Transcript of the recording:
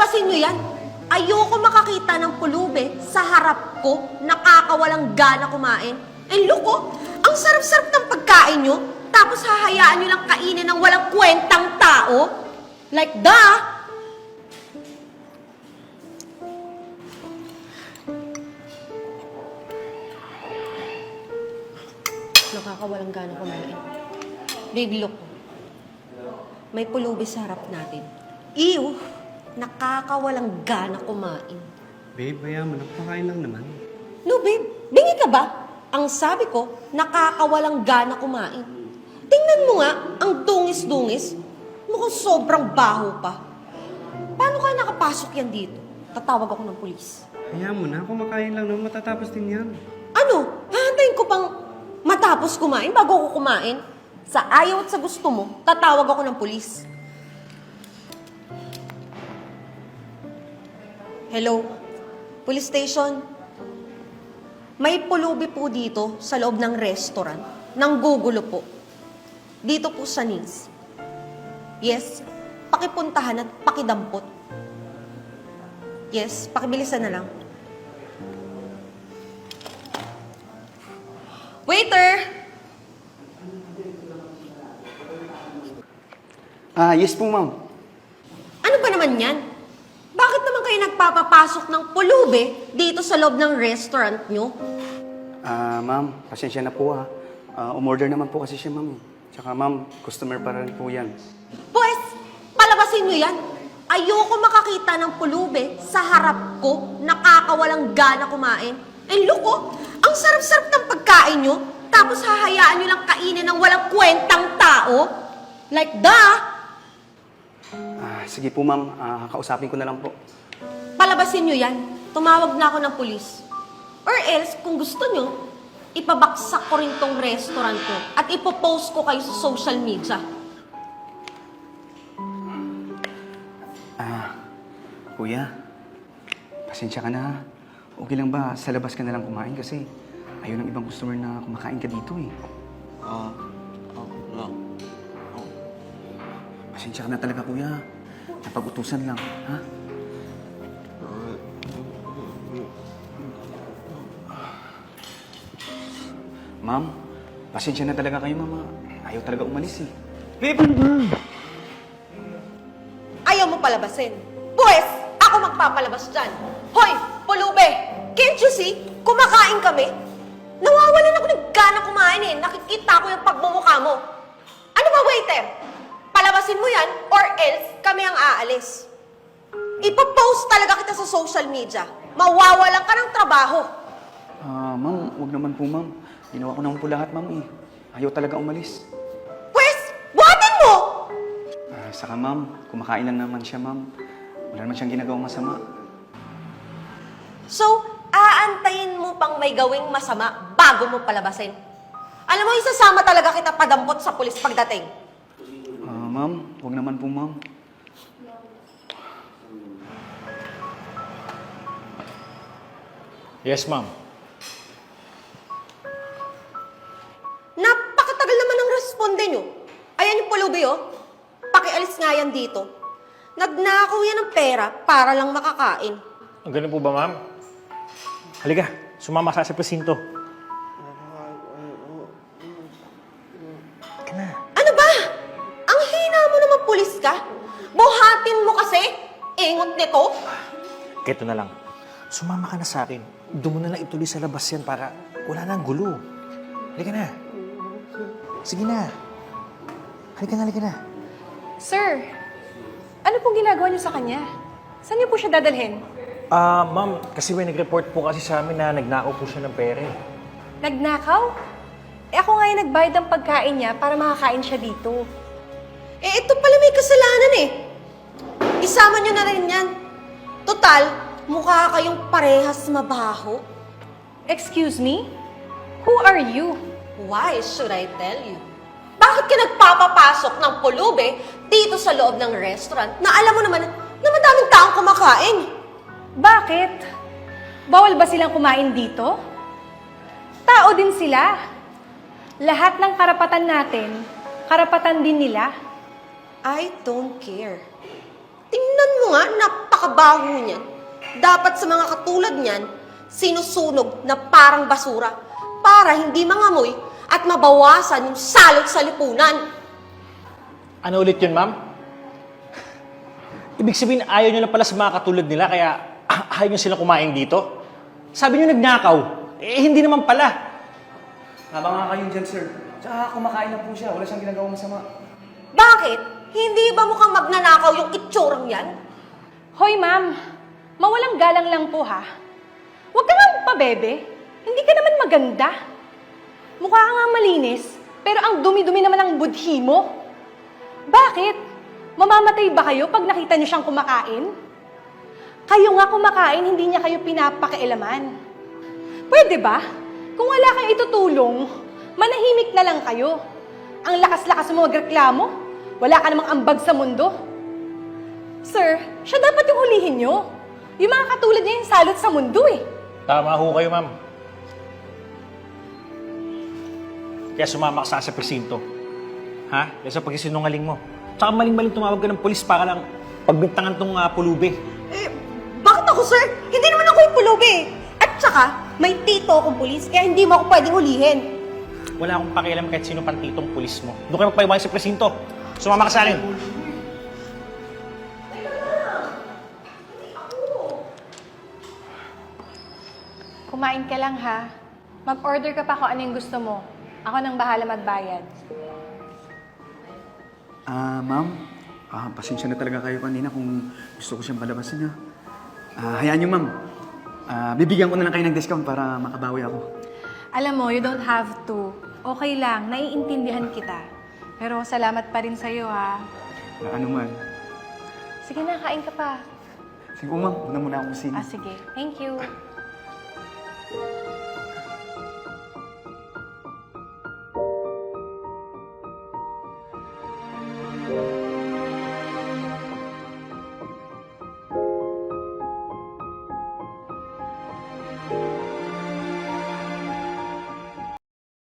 Palabasin nyo yan. Ayoko makakita ng pulubi sa harap ko, nakakawalang gana kumain. And look oh, ang sarap-sarap ng pagkain nyo, tapos hahayaan nyo lang kainin ng walang kwentang tao. Like nakakawalang gana kumain. Baby, look. May pulubi sa harap natin. Ew! Nakakawalang gana kumain. Babe, hayaan mo na. Kumakain lang naman. No, babe. Bingi ka ba? Ang sabi ko, nakakawalang gana kumain. Tingnan mo nga, ang dungis-dungis. Mukhang sobrang baho pa. Paano ka nakapasok yan dito? Tatawag ako ng pulis. Hayaan mo na. Kumakain lang naman. Matatapos din yan. Ano? Hahantayin ko pang matapos kumain bago ako kumain? Sa ayaw at sa gusto mo, tatawag ako ng pulis. Hello? Police station? May pulubi po dito sa loob ng restaurant. Nanggugulo po. Dito po sa Nils. Yes, pakipuntahan at pakidampot. Yes, pakibilisan na lang. Waiter! Yes po, ma'am. Ano ba naman yan? Bakit naman kayo nagpapapasok ng pulubi dito sa loob ng restaurant nyo? Ma'am, pasensya na po ha. Umorder naman po kasi siya, ma'am. Tsaka, ma'am, customer pa rin po yan. Pues, palabasin nyo yan. Ayoko makakita ng pulubi sa harap ko, nakakawalang gana kumain. And look oh, ang sarap-sarap ng pagkain nyo, tapos hahayaan nyo lang kainin ng walang kwentang tao. Like Sige po, ma'am. Kausapin ko na lang po. Palabasin nyo yan. Tumawag na ako ng pulis. Or else, kung gusto nyo, ipabaksak ko rin tong restaurant ko at ipopost ko kayo sa social media. Kuya, pasensya ka na ha. Okay lang ba sa labas ka na lang kumain kasi ayaw ng ibang customer na kumakain ka dito eh. No. Pasensya ka na talaga, kuya. Napag-utusan lang, ha? Ma'am, pasensya na talaga kayo, mama. Ayaw talaga umalis eh. Babe, ano ba? Ayaw mo palabasin. Pues, ako magpapalabas dyan. Hoy, pulube! Can't you see? Kumakain kami. Nawawalan ako ng gana kumain eh. Nakikita ko yung pagmumukha mo. Ano ba, waiter? Palabasin mo yan or else kami ang aalis. Ipopost talaga kita sa social media. Mawawalan ka ng trabaho. Ma'am, huwag naman po, ma'am. Ginawa ko naman po lahat, ma'am eh. Ayaw talaga umalis. Pues, buhatin mo! Saka, ma'am, kumakain lang naman siya, ma'am. Wala naman siyang ginagawang masama. So, aantayin mo pang may gawing masama bago mo palabasin. Alam mo, isasama talaga kita padampot sa pulis pagdating. Ma'am, huwag naman po, ma'am. Yes, ma'am. Napakatagal naman ang responde nyo. Ayan yung pulubi, oh. Pakialis nga yan dito. Nagnakaw yan ng pera para lang makakain. Ang ganun po ba, ma'am? Halika, sumama ka sa presinto. Halika na. Ano ba? Ang hina mo naman pulis ka? Buhatin mo kasi? Ingot nito? Keto na lang. Sumama ka na sa akin. Doon mo na lang ituloy sa labas yan para wala na ang gulo. Halika na. Sige na. Halika na. Sir, ano pong ginagawa niyo sa kanya? Saan niyo po siya dadalhin? Ma'am, kasi may nag-report po kasi sa amin na nagnakaw po siya ng pere. Nagnakaw? Ako nga yung nagbayad ng pagkain niya para makakain siya dito. Eh, ito pala may kasalanan eh. Isama nyo na rin yan. Total, mukha kayong parehas mabaho. Excuse me? Who are you? Why should I tell you? Bakit ka nagpapapasok ng pulube dito sa loob ng restaurant na alam mo naman na madaming taong kumakain? Bakit? Bawal ba silang kumain dito? Tao din sila. Lahat ng karapatan natin, karapatan din nila. I don't care. Tingnan mo nga, napakabaho niyan. Dapat sa mga katulad niyan, sinusunog na parang basura para hindi mangamoy at mabawasan yung salot sa lipunan. Ano ulit yun, ma'am? Ibig sabihin, ayaw nyo lang pala sa mga katulad nila, kaya ayaw nyo silang kumain dito? Sabi nyo nagnakaw. Hindi naman pala. Tama nga kayo dyan, sir. Tsaka kumakain na po siya. Wala siyang ginagawang masama. Bakit? Hindi ba mukhang magnanakaw yung itsurang yan? Hoy, ma'am. Mawalang galang lang po, ha? Huwag ka nga pabebe. Hindi ka naman maganda. Mukha ka nga malinis, pero ang dumi-dumi naman ng budhi mo. Bakit? Mamamatay ba kayo pag nakita niyo siyang kumakain? Kayo nga kumakain, hindi niya kayo pinapakialaman. Pwede ba? Kung wala kayong itutulong, manahimik na lang kayo. Ang lakas-lakas mo magreklamo, wala ka namang ambag sa mundo. Sir, siya dapat yung hulihin niyo. Yung mga katulad niya yung salot sa mundo eh. Tama ho kayo, ma'am. Kaya sumama ka sa presinto. Ha? Kaya sa pagsisinungaling mo. Tsaka maling-maling tumawag ka ng polis para lang pagbintangan tong pulubi. Eh, bakit ako, sir? Hindi naman ako yung pulubi. At saka, may tito akong pulis, kaya hindi mo ako pwedeng hulihin. Wala akong pakialam kahit sino pang titong pulis mo. Doon kayo magpaiwag sa presinto. Sumama ka sa akin. Kumain ka lang ha. Mag-order ka pa kung ano yung gusto mo. Ako nang bahala magbayad. Ma'am, pasensya na talaga kayo kanina kung gusto ko siyang palabasin, ha. Hayaan niyo, ma'am. Bibigyan ko na lang kayo ng discount para makabawi ako. Alam mo, you don't have to. Okay lang, naiintindihan kita. Pero salamat pa rin sa'yo ha. Ano man. Sige na, kain ka pa. Sige, ma'am. Una muna akong kusina. Sige. Thank you.